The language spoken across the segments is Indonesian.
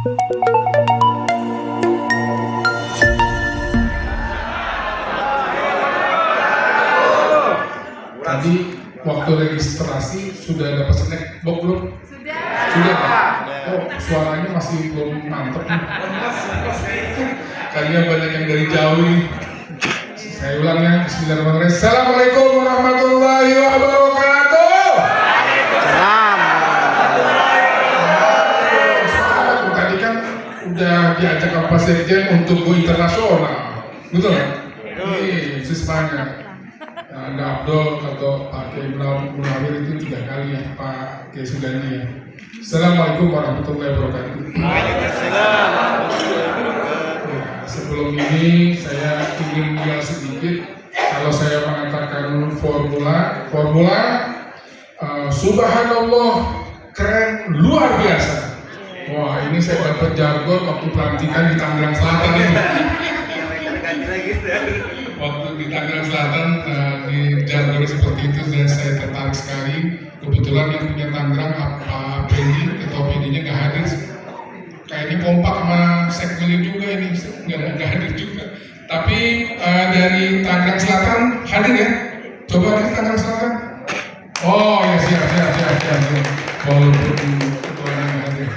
Tadi waktu registrasi sudah dapat snack box belum? Sudah Pak? Oh, suaranya masih belum mantep nih. Kayaknya banyak yang dari jauh nih. Saya ulang ya, bismillahirrahmanirrahim. Assalamualaikum warahmatullahi wabarakatuh. Tadi kan udah diajak Pak Sekjen untuk go internasional, betul kan? Ini siswanya. Ada Abdul atau Pak Kiai Munawir itu 3 kali ya, Pak Kiai Sugandi ya. Assalamualaikum warahmatullahi wabarakatuh. Ya, sebelum ini saya ingin bilang sedikit, kalau saya mengatakan formula, subhanallah keren luar biasa. Wah, ini saya dapat jargon waktu pelantikan di Tangerang Selatan ini. Waktu di Tangerang Selatan di jargon seperti itu dan saya tertarik sekali. Kebetulan yang punya Tangerang Pak Pendi, ketua PD-nya nggak hadir. Kayaknya kompak sama sekmelnya juga ini, nggak hadir juga. Tapi dari Tangerang Selatan hadir ya? Coba dari Tangerang Selatan. Oh ya siap. Walaupun ketuanya nggak hadir.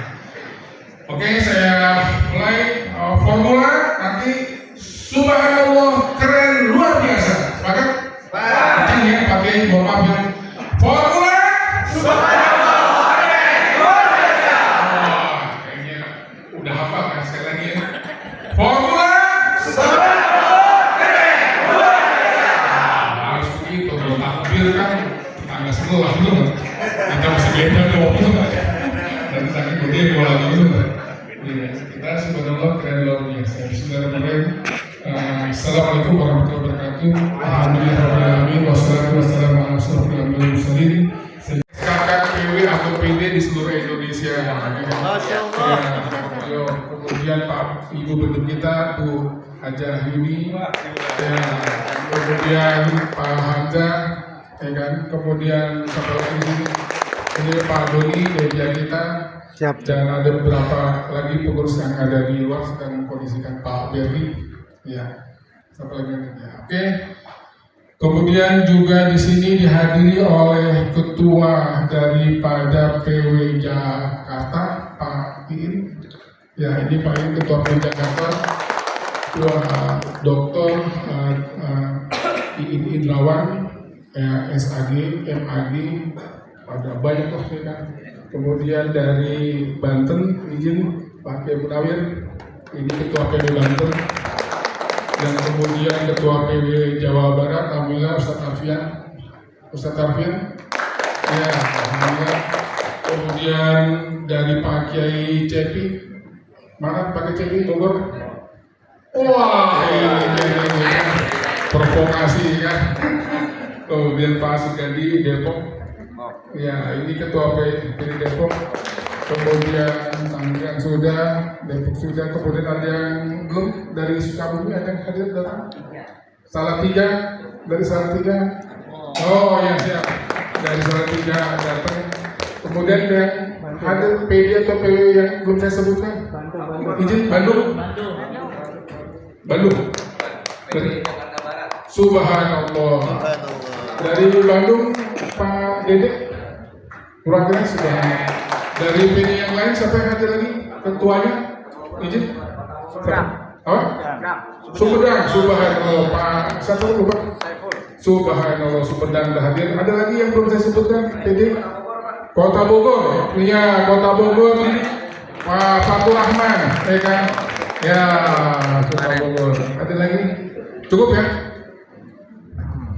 Oke, saya mulai formula nanti. Subhanallah keren luar biasa. Sepakat? Mungkin ya pakai mohon maaf ya. Formula subhanallah keren luar biasa. Kayaknya udah hafal kan sekali lagi ya. Formula subhanallah keren luar biasa. Harus begitu kalau takbir kan tangga sebelah belum. Kita masih beda dong. Dan sakit gede dua lagi belum. Kita subhanallah keren luar biasa. Bismillahirrahmanirrahim. Assalamualaikum warahmatullahi wabarakatuh. Alhamdulillahirrahmanirrahim. Wassalamualaikum warahmatullahi wabarakatuh. Kakak PW atau PD di seluruh Indonesia. Kemudian Pak Ibu Bentuk kita Bu Hajah Yuni, kemudian Pak Hamzah, kemudian ini Pak Doni media kita. Dan ada beberapa lagi pengurus yang ada di luar sedang mengkondisikan Pak Berli. Ya, satu lagi ya. Oke. Kemudian juga di sini dihadiri oleh ketua daripada PW Jakarta, Pak Iin. Ya, ini Pak Iin ketua PW Jakarta, ketua Dr. Iin Indrawan, SAG, MAG, ada banyak lah kan. Kemudian dari Banten, izin Pak Kiai Munawir, ini ketua PW Banten. Dan kemudian Ketua PW Jawa Barat, alhamdulillah Ustadz Arfian. Ya, alhamdulillah. Kemudian dari Pak Kiai Cepi, mana Pak Kiai Cepi Bogor? Wah, ini provokasi kan. Kemudian Pak Sugandi Depok. Ya, ini Ketua PW Depok. Kemudian Tangerang sudah, Depok sudah, kemudian ada yang belum dari Sukabumi ada yang hadir datang? Salatiga, dari Salatiga. Oh ya siap, dari Salatiga datang. Kemudian yang hadir PD atau PW yang belum saya sebutkan? Izin Bandung. Dari Subhanallah. Dari Bandung Pak Dedek, kurang sudah. Dari PD yang lain siapa yang hadir lagi? Ketuanya? Izin? Sumedang, Subhanallah. Pak satu lupa. Subhanallah, Sumedang dah hadir. Ada lagi yang belum saya sebutkan? PD? Kota Bogor. Iya, Kota Bogor ini Pak Fatul Rahman, ya kan? Ya, Kota Bogor. Ada lagi? Cukup ya?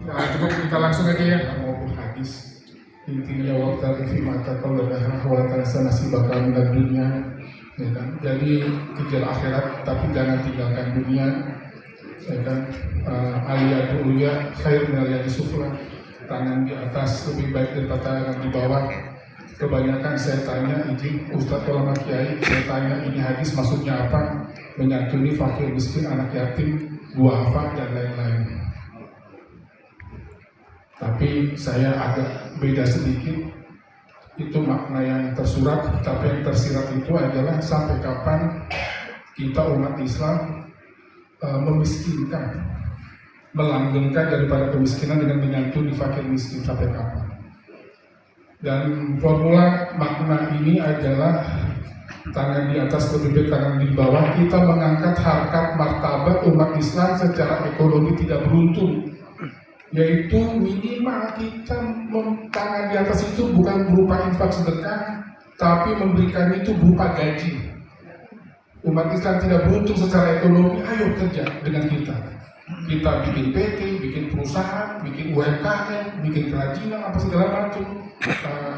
Nah, cukup kita langsung aja ya. Mau hadis. Intinya waktu fi mata kalau dah walaupun sanasi bakal minat dunia, ya kan? Jadi kejar akhirat tapi jangan tinggalkan dunia, ya kan? Aliyah dulu ya, khair minal sufla. Tangan di atas lebih baik daripada tangan di bawah. Kebanyakan saya tanya, izin Ustadz ulama Kiai, saya tanya ini hadis maksudnya apa? Menyantuni fakir miskin, anak yatim, duafa dan lain-lain. Tapi saya agak beda sedikit. Itu makna yang tersurat, tapi yang tersirat itu adalah sampai kapan kita umat Islam memiskinkan, melanggengkan daripada kemiskinan dengan menyantuni fakir miskin sampai kapan. Dan formula makna ini adalah tangan di atas lebih tangan di bawah. Kita mengangkat harkat martabat umat Islam secara ekonomi tidak beruntung, yaitu minimal kita tangan di atas itu bukan berupa infak sedekah, tapi memberikan itu berupa gaji. Umat Islam tidak beruntung secara ekonomi, ayo kerja dengan kita. Kita bikin PT, bikin perusahaan, bikin UMKM, bikin kerajinan, apa segala macam.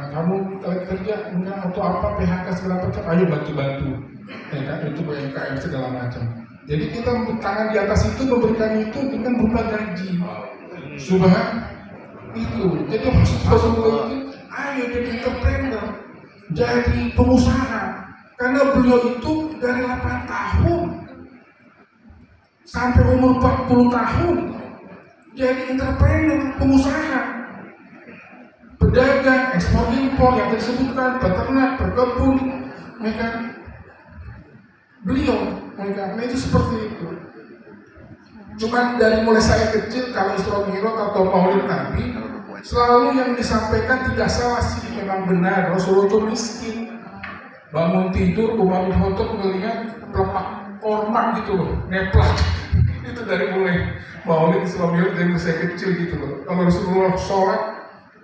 Kamu kerja enggak atau apa PHK segala macam, ayo bantu-bantu. Ya kan, itu UMKM segala macam. Jadi kita tangan di atas itu memberikan itu dengan berupa gaji. Subhan itu. Jadi maksud Rasulullah itu, ayo jadi entrepreneur, jadi pengusaha. Karena beliau itu dari 8 tahun sampai umur 40 tahun jadi entrepreneur, pengusaha, pedagang, ekspor impor yang disebutkan, peternak, berkebun, mereka beliau, mereka itu seperti itu. Cuman dari mulai saya kecil, kalau Isra Mi'raj atau Maulid Nabi, selalu yang disampaikan tidak salah sih, memang benar. Rasulullah itu miskin, bangun tidur, Umar bin Khattab melihat pelepak korma gitu loh, neplak. Itu dari mulai Maulid Isra Mi'raj dari saya kecil gitu loh. Kalau Rasulullah sholat,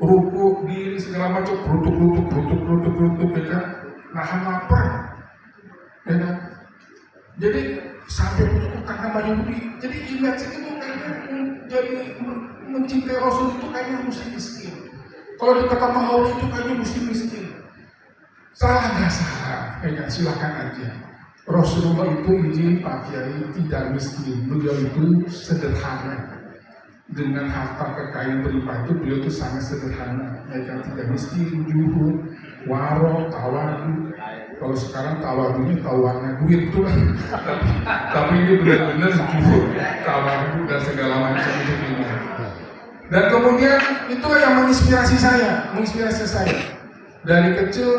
ruku, diri segala macam, berutuk, ya kan, nahan lapar, ya kan. Jadi sampai punya utang sama Yahudi. Jadi image itu kayaknya jadi mencintai Rasul itu kayaknya mesti miskin. Kalau dikatakan Allah itu kayaknya mesti miskin. Salah nggak salah, ya kan, silakan aja. Rasulullah itu izin Pak Kiai tidak miskin, beliau itu sederhana. Dengan harta kekayaan berlimpah itu beliau itu sangat sederhana, ya kan, tidak miskin, juhud, waro, tawadu. Kalau sekarang tawadunya tawarnya duit itu kan, tapi ini benar-benar juhud, tawadu dan segala macam itu ini. Dan kemudian itulah yang menginspirasi saya. Dari kecil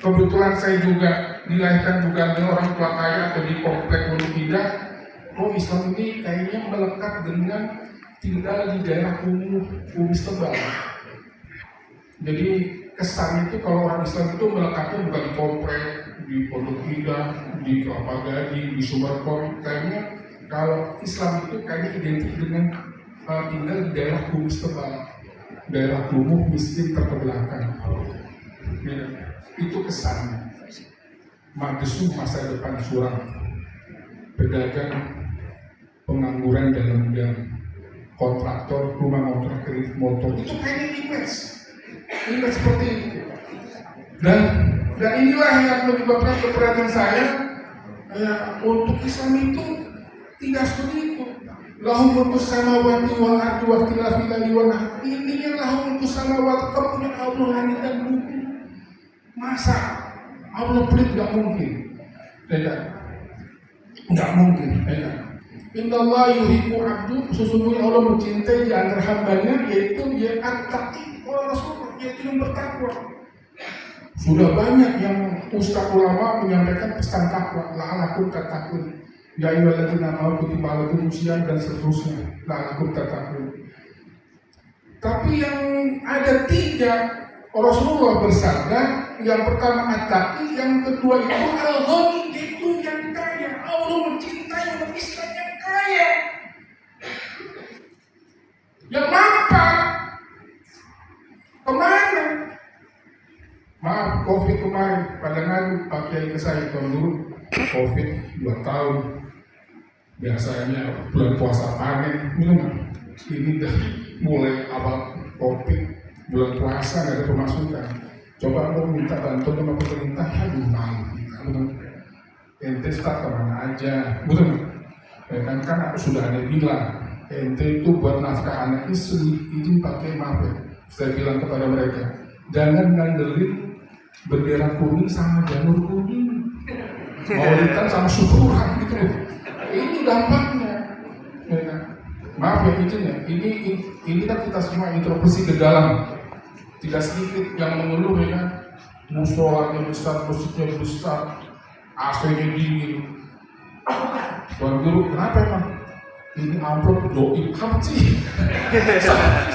kebetulan saya juga dilahirkan bukan dari orang tua kaya atau di komplek Pondok Indah. Islam ini kayaknya melekat dengan tinggal di daerah kumuh, kumis tebal. Jadi kesan itu kalau orang Islam itu melekatnya bukan di komplek, di Pondok Indah, di Kelapa Gading, di Sumarkon. Kayaknya kalau Islam itu kayaknya identik dengan tinggal di daerah kumis tebal, daerah kumuh, miskin, terkebelakang. Ya, itu kesannya. Magesu masa depan suram, pedagang, pengangguran dalam gang, kontraktor, rumah kontrak kredit motor, itu kayaknya image seperti itu. Dan inilah yang menyebabkan keberatan saya untuk Islam itu tidak seperti itu. Lahum mulkus samawati wal ardi wa ikhtilafil laili wan nahar. Intinya lahum mulkus samawati, kepunyaan Allah langit dan bumi. Masa Allah pelit? Nggak mungkin, nggak mungkin. Inna Allah yuhibbu abdu, sesungguhnya Allah mencintai di antara hambanya, yaitu dia at-taqi, orang Rasulullah, yaitu yang bertakwa. Sudah banyak yang ustaz ulama menyampaikan pesan takwa, la'alakum tattaqun, ya ayyuhalladzina amanu kutiba alaikumus syiyam dan seterusnya, la'alakum tattaqun. Tapi yang ada 3 Rasulullah bersabda, yang pertama at-taqi, yang kedua itu al-ghani, itu yang kaya. Allah mencintai umat Islam yang kaya, yang mampan. Kemana? Maaf, COVID kemarin pada ngadu Pak Kiai ke saya tahun dulu, COVID 2 tahun. Biasanya bulan puasa panen, ini dah mulai awal COVID. Bulan puasa nggak ada pemasukan. Coba mau minta bantuan sama pemerintah, aduh malu. Ente start kemana aja, betul? Ya kan aku sudah ada bilang, ente itu buat nafkah anak istri, izin pakai maaf ya. Saya bilang kepada mereka, jangan ngandelin bendera kuning sama janur kuning, maulidan sama syukuran gitu loh. Ini dampaknya. Ya kan? Maaf ya izinnya, ini kan kita semua introspeksi ke dalam. Tidak sedikit yang mengeluh ya kan, musolanya besar, musiknya besar, AC-nya dingin. Tuan Guru, kenapa emang? Ini amplop doi, apa sih?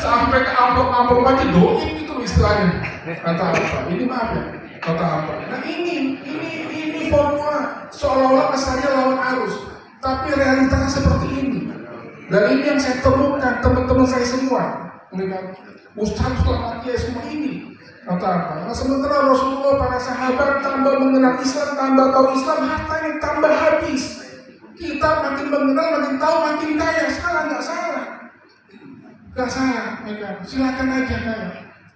Sampai ke amplop aja doi itu istilahnya. Kata apa? Ini maaf ya, kata apa? Nah ini formula seolah-olah kesannya lawan arus, tapi realitanya seperti ini. Dan ini yang saya temukan teman-teman saya semua, Ustaz ulama kiai semua ini. Kata apa? Nah, sementara Rasulullah, para sahabat tambah mengenal Islam, tambah tahu Islam, hartanya tambah habis. Kita makin mengenal, makin tahu, makin kaya. Salah nggak salah? Nggak salah, ya. Silakan aja kaya.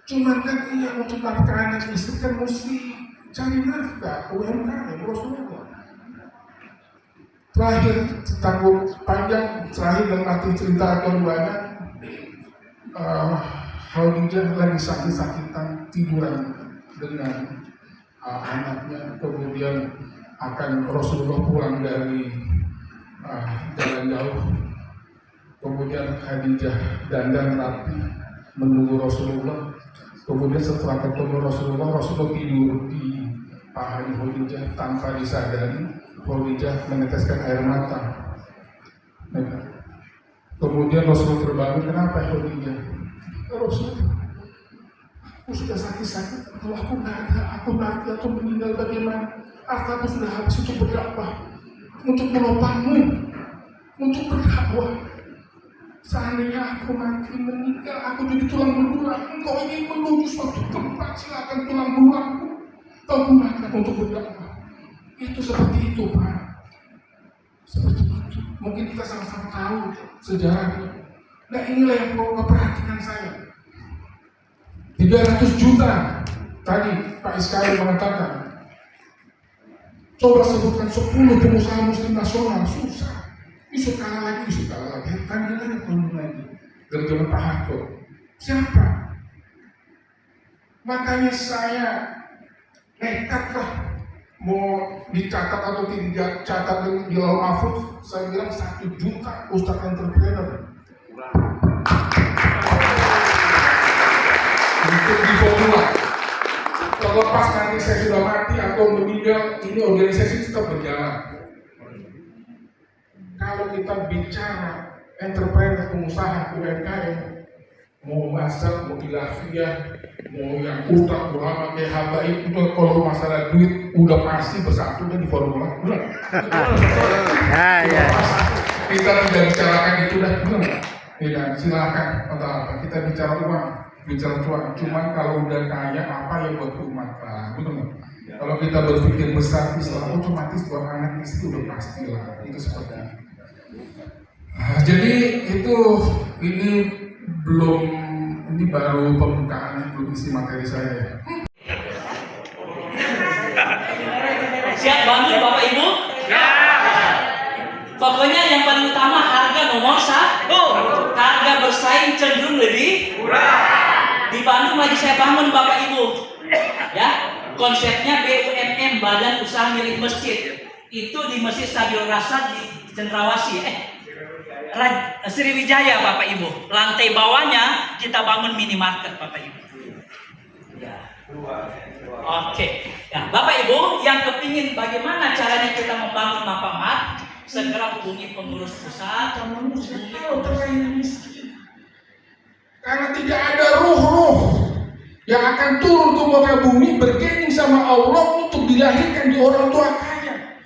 Cuman kan iya untuk nafkah anak istri kan mesti cari nafkah, UMKM Rasulullah. Terakhir tanggung panjang, terakhir dan nanti cerita atau banyak. Khadijah lagi sakit-sakitan tiduran dengan anaknya, kemudian akan Rasulullah pulang dari jalan jauh, kemudian Khadijah dandan rapi menunggu Rasulullah, kemudian setelah ketemu Rasulullah tidur di paha Khadijah tanpa disadari. Khadijah meneteskan air mata. Kemudian Rasulullah terbangun, kenapa Khadijah? Rasul, aku sudah sakit-sakit. Kalau aku nggak ada, aku mati atau meninggal bagaimana? Hartaku sudah habis untuk berdakwah, untuk menopangmu, untuk berdakwah. Seandainya aku mati meninggal, aku jadi tulang belulang. Engkau ingin menuju suatu tempat, silakan tulang belulangku kau gunakan untuk berdakwah. Itu seperti itu, Pak. Seperti itu. Mungkin kita sama-sama tahu sejarahnya. Nah inilah yang perlu perhatikan saya. 300 juta tadi Pak Iskari mengatakan. Coba sebutkan 10 pengusaha muslim nasional, susah. Isu kalah lagi. Panggil lagi. Dari zaman Pak Harto. Siapa? Makanya saya nekatlah mau dicatat atau tidak catat di Lauh Mahfuz. Saya bilang 1 juta Ustadz entrepreneur. Untuk di formula. Terlepas nanti saya sudah mati atau meninggal, ini organisasi tetap berjalan. Kalau kita bicara entrepreneur, pengusaha, UMKM, mau masak, mau ilafiyah, mau yang ulama, kayak habaib, itu kalau masalah duit udah pasti bersatu dan di formula. Ya. Kita tidak bicarakan itu dah, tidak. Silakan kita bicara uang. Bicara Tuhan, cuman kalau udah kaya apa yang buat umat lah, betul nggak? Kalau kita berpikir besar Islam, otomatis buat anak istri udah pasti lah, itu seperti itu. Jadi itu ini baru pembukaan, belum isi materi saya ya. Siap bantu Bapak Ibu? Ya. Pokoknya yang paling utama harga nomor 1. Harga bersaing cenderung lebih murah. Di Bandung lagi saya bangun Bapak Ibu, ya konsepnya BUMN, Badan Usaha Milik Masjid. Itu di Masjid Sabil Rasa di Cendrawasih, Sriwijaya Bapak Ibu. Lantai bawahnya kita bangun minimarket Bapak Ibu. Ya. Oke. Ya, Bapak Ibu yang kepingin bagaimana caranya kita membangun Mapamat, segera hubungi pengurus pusat. Karena tidak ada ruh-ruh yang akan turun ke muka bumi bergaining sama Allah untuk dilahirkan di orang tua kaya,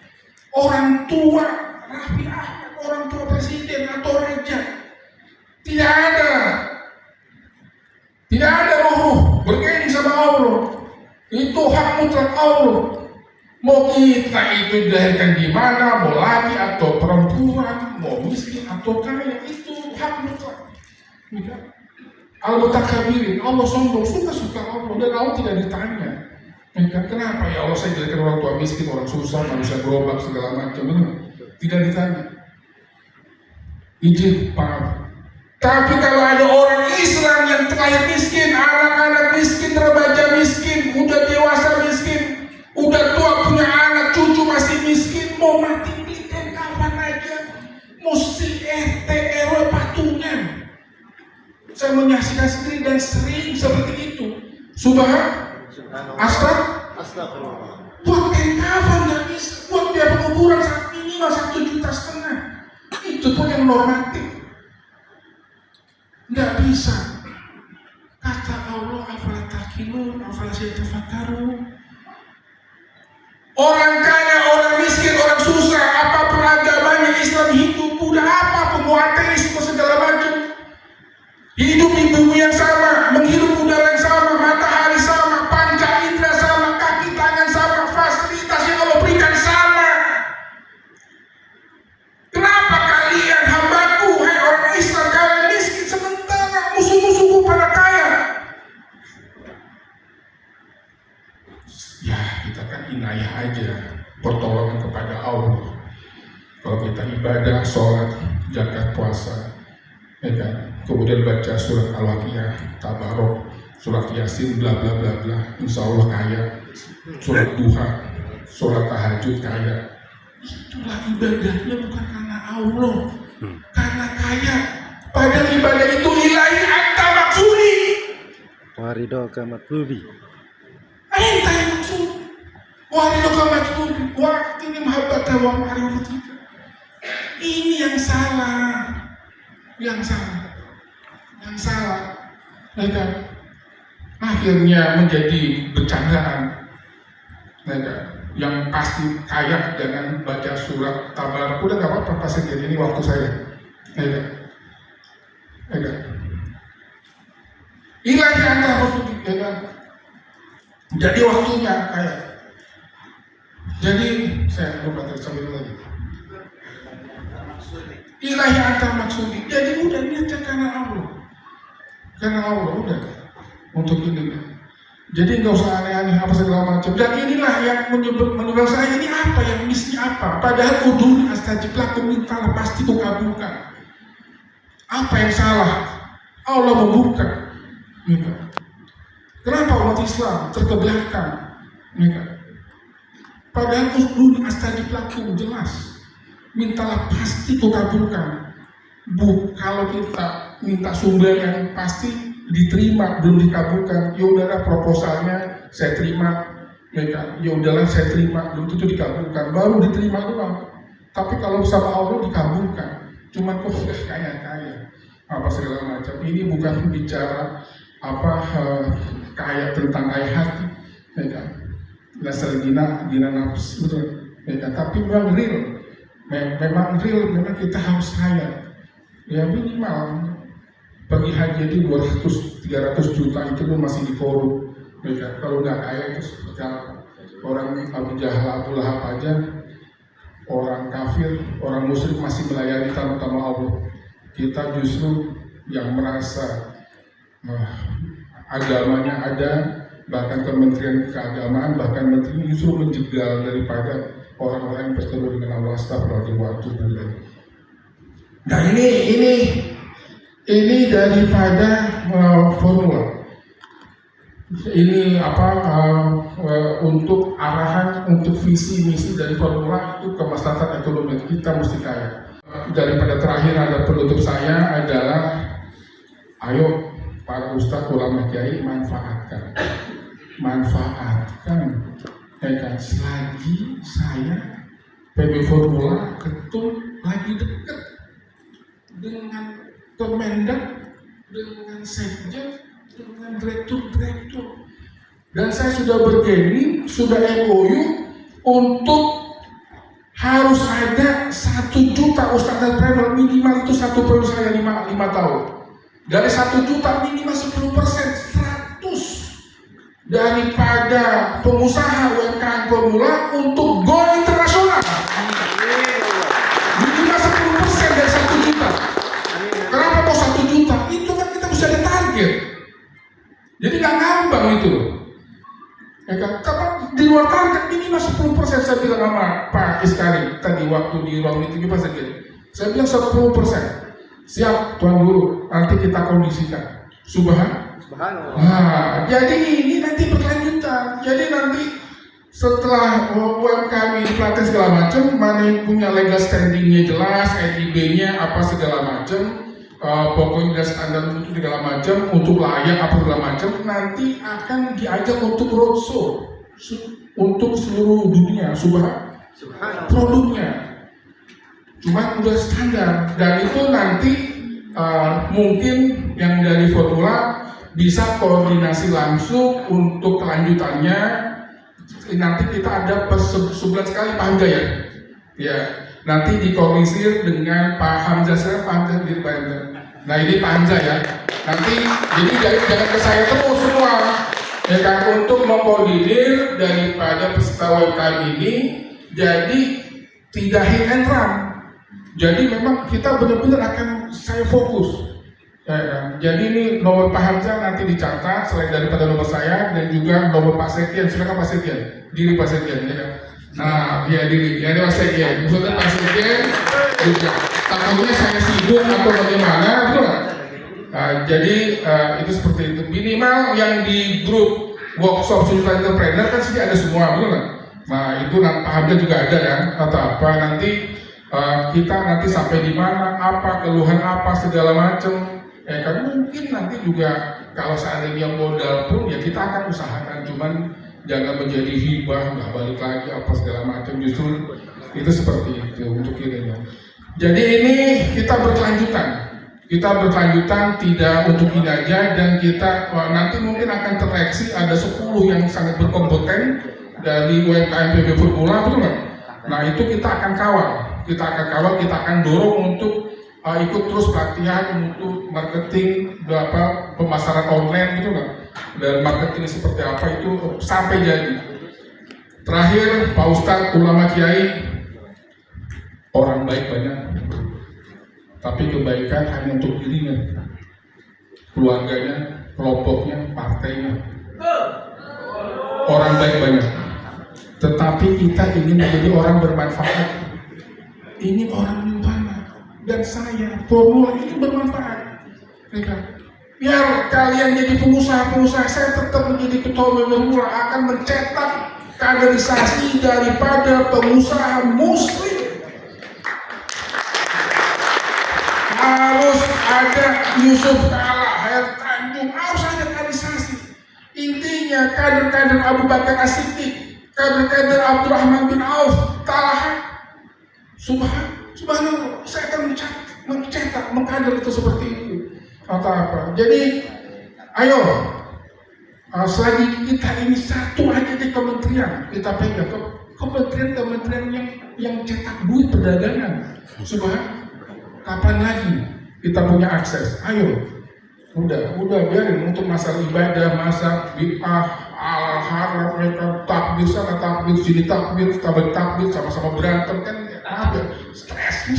orang tua Raffi Ahmad, orang tua presiden atau raja. Tidak ada ruh bergaining sama Allah. Itu hak mutlak Allah. Mau kita itu dilahirkan di mana, mau laki atau perempuan, mau miskin atau kaya, itu hak mutlak. Tidak. Al-Mutakabirin, Allah sombong, suka Allah, dan Allah tidak ditanya. Kenapa ya Allah saya jadikan orang tua miskin, orang susah, manusia gerobak, segala macam. Tidak ditanya. Izin, maaf. Tapi kalau ada orang Islam yang terlahir miskin, anak-anak miskin, remaja miskin, udah dewasa miskin, udah tua punya anak, cucu masih miskin, mau mati belikan kapan aja, mesti RT RW patungan. Saya menyaksikan sendiri dan sering seperti itu. Subhan, Astagfirullah. buat kain kafan nggak bisa, buat biaya penguburan saat minimal 1,5 juta. Itu pun yang normatif. Nggak bisa. Kata Allah, afala taqilun, afala yatafakkarun. Orang kaya, orang miskin, orang susah, apapun agamanya, Islam, Hindu, Buddha, apapun, mau ateis, segala macam, hidup di bumi yang sama, menghirup udara yang sama, matahari sama, panca indera sama, kaki tangan sama, fasilitas yang Allah berikan sama. Kenapa kalian hambaku, hai orang Islam, kalian miskin sementara musuh-musuhku pada kaya? Ya, kita kan inayah aja, pertolongan kepada Allah. Kalau kita ibadah, sholat, zakat, puasa, ya kan? Kemudian baca surat Al-Waqiah, Tabarok, surat Yasin, bla bla bla bla, insya Allah kaya. Surat Duha, surat Tahajud kaya. Itulah ibadahnya, bukan karena Allah, karena kaya. Padahal ibadah itu ilahi anta maksudi. Waridoka matlubi. Anta yang maksud. Waridoka maksudi. Waktini mahabbata wa ma'rifatika. Ini yang salah. Yang salah, ya kan? Akhirnya menjadi bercandaan, ya kan? Yang pasti kaya dengan baca surat Tabarak. Udah nggak apa-apa pas ini waktu saya, ya kan? Ya kan? Ilahi anta maksudi, ya kan? Jadi waktunya kaya. Jadi saya lupa sambil lagi. Ilahi anta maksudi. Jadi udah niatnya karena Allah udah untuk ini. Jadi nggak usah aneh-aneh apa segala macam. Dan inilah yang menyebabkan saya ini apa yang misi apa. Padahal udhuni astajib lakum, mintalah pasti kukabulkan. Apa yang salah? Allah membuka. Kenapa umat Islam terkebelakang? Padahal udhuni astajib lakum jelas. Mintalah pasti kukabulkan. Kalau kita minta sumber yang pasti diterima, belum dikabulkan, ya udahlah proposalnya saya terima, ya udahlah saya terima, belum tentu dikabulkan, baru diterima doang. Tapi kalau sama Allah dikabulkan, cuma kok sudah kaya apa segala macam. Ini bukan bicara kaya tentang kaya hati, ya kan? Dasar dina nafs, betul, ya kan? Tapi memang real. Memang kita harus kaya. Ya minimal pergi haji itu 200-300 juta itu pun masih dikorup. Ya, kalau nggak kaya itu seperti orang Abu Jahal, Abu Lahab aja, orang kafir, orang musyrik masih melayani tamu-tamu Allah. Kita justru yang merasa agamanya ada, bahkan Kementerian Keagamaan, bahkan menteri justru menjegal daripada orang-orang yang bertemu dengan Allah. Astagfirullahaladzim. Nah ini daripada formula. Ini untuk arahan, untuk visi misi dari formula itu kemaslahatan ekonomi kita mesti kaya. Daripada terakhir ada penutup saya adalah, ayo para ustadz ulama kiai manfaatkan. Ya kan, selagi saya PB Formula ketum lagi dekat dengan Kemendak, dengan Sekjen, dengan direktur, dan saya sudah bergaining, sudah MOU untuk harus ada 1 juta ustadz dan trainer, minimal itu satu periode saya 5 tahun. Dari 1 juta minimal 10%, 100 daripada pengusaha UMKM Formula untuk go internasional. Minimal 10% dari 1 juta. Kenapa mau 1 juta? Itu kan kita bisa ada target. Jadi nggak ngambang itu. Ya kan? Karena di luar target minimal 10%. Saya bilang sama Pak Iskari tadi waktu di ruang meeting Pak Sekjen. Saya bilang 10%. Siap Tuan Guru, nanti kita kondisikan. Subhanallah. Nah, jadi ini nanti berkelanjutan. Jadi nanti setelah UMKM ini pelatihan segala macam, mana yang punya legal standingnya jelas, NIB-nya apa segala macam, pokoknya udah standar untuk segala macam, untuk layak apa segala macam, nanti akan diajak untuk roadshow untuk seluruh dunia, produknya. Cuma udah standar, dan itu nanti mungkin yang dari formula bisa koordinasi langsung untuk kelanjutannya. Nanti kita ada sebulan sekali Pak Hamzah ya, nanti dikoordinir dengan Pak Hamzah, saya Pak Hamzah di Pak Hamzah. Nah ini Pak Hamzah ya, nanti jadi jangan ke saya terus semua ya kan, untuk mengkoordinir daripada peserta UMKM ini, jadi tidak hit and run. Jadi memang kita benar-benar akan saya fokus. Ya, kan? Jadi ini nomor Pak Hamzah nanti dicatat selain daripada nomor saya, dan juga nomor Pak Sekian. Silakan Pak Sekian, diri Pak Sekian. Ya, kan? Nah, ya diri, ya ini Pak Sekian. Maksudnya Pak Sekian juga. Takutnya saya sibuk atau bagaimana, betul nggak? Nah, jadi itu seperti itu. Minimal yang di grup workshop Social Entrepreneur kan sih ada semua, betul nggak? Nah itu Pak Hamzah juga ada kan, atau apa nanti. Kita nanti sampai di mana, apa keluhan apa segala macam, ya kan mungkin nanti juga kalau seandainya modal pun ya kita akan usahakan, cuman jangan menjadi hibah nggak balik lagi apa segala macam, justru itu seperti itu untuk ini. Jadi ini kita berkelanjutan tidak untuk ini aja, dan kita nanti mungkin akan tereksi ada 10 yang sangat berkompeten dari UMKM PB Formula, betul nggak? Nah itu kita akan kawal, kita akan dorong untuk ikut terus pelatihan untuk marketing, pemasaran online gitu nggak, dan marketing seperti apa itu sampai jadi. Terakhir Pak Ustadz, ulama kiai, orang baik banyak, tapi kebaikan hanya untuk dirinya, keluarganya, kelompoknya, partainya. Orang baik banyak, tetapi kita ingin menjadi orang bermanfaat. Ini orang bermanfaat, dan saya formula ini bermanfaat. Biar kalian jadi pengusaha-pengusaha, saya tetap menjadi ketua formula, akan mencetak kaderisasi daripada pengusaha muslim. Harus ada Yusuf Kala, Hair Tanjung, harus ada kaderisasi. Intinya kader-kader Abu Bakar As-Siddiq, kader-kader Abdurrahman bin Auf, Talha, subhanallah, saya akan mencetak, mengkader itu seperti itu atau apa. Jadi ayo, selagi kita ini satu aja di kementerian, kita pegang kementerian yang cetak duit perdagangan. Kapan lagi kita punya akses? Ayo, udah biarin untuk masalah ibadah, masa bid'ah, al-haram, mereka takbir sana, takbir sini, takbir sama-sama berantem kan ada stres.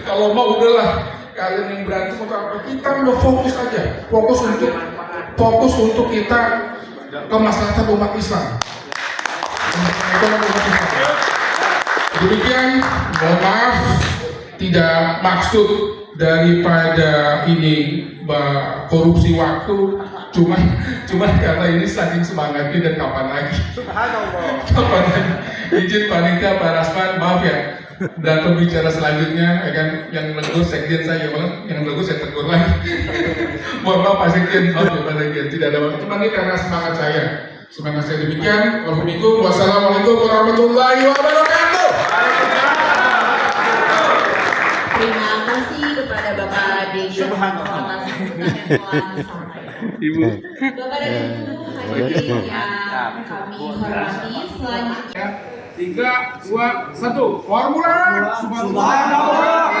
Kalau mau udahlah kalian yang berantem atau apa, kita udah fokus untuk kita kemaslahatan umat Islam. Demikian, mohon maaf, tidak maksud daripada ini korupsi waktu, cuman karena ini saking semangatnya dan kapan lagi. Kapan lagi? Izin panitia Pak Rasman, maaf ya. Dan pembicara selanjutnya akan yang negur sekjen saya, yang negur saya tegur lagi. Mohon maaf Pak Sekjen, maaf ya Pak Sekjen, tidak ada waktu. Cuma ini karena semangat saya demikian. Wassalamualaikum warahmatullahi wabarakatuh. Terima kasih kepada Bapak Dedi atas sambutan yang telah disampaikan. Ibu. Bapak dan Ibu hadirin yang kami hormati, selanjutnya 3, 2, 1, formula Subhanallah.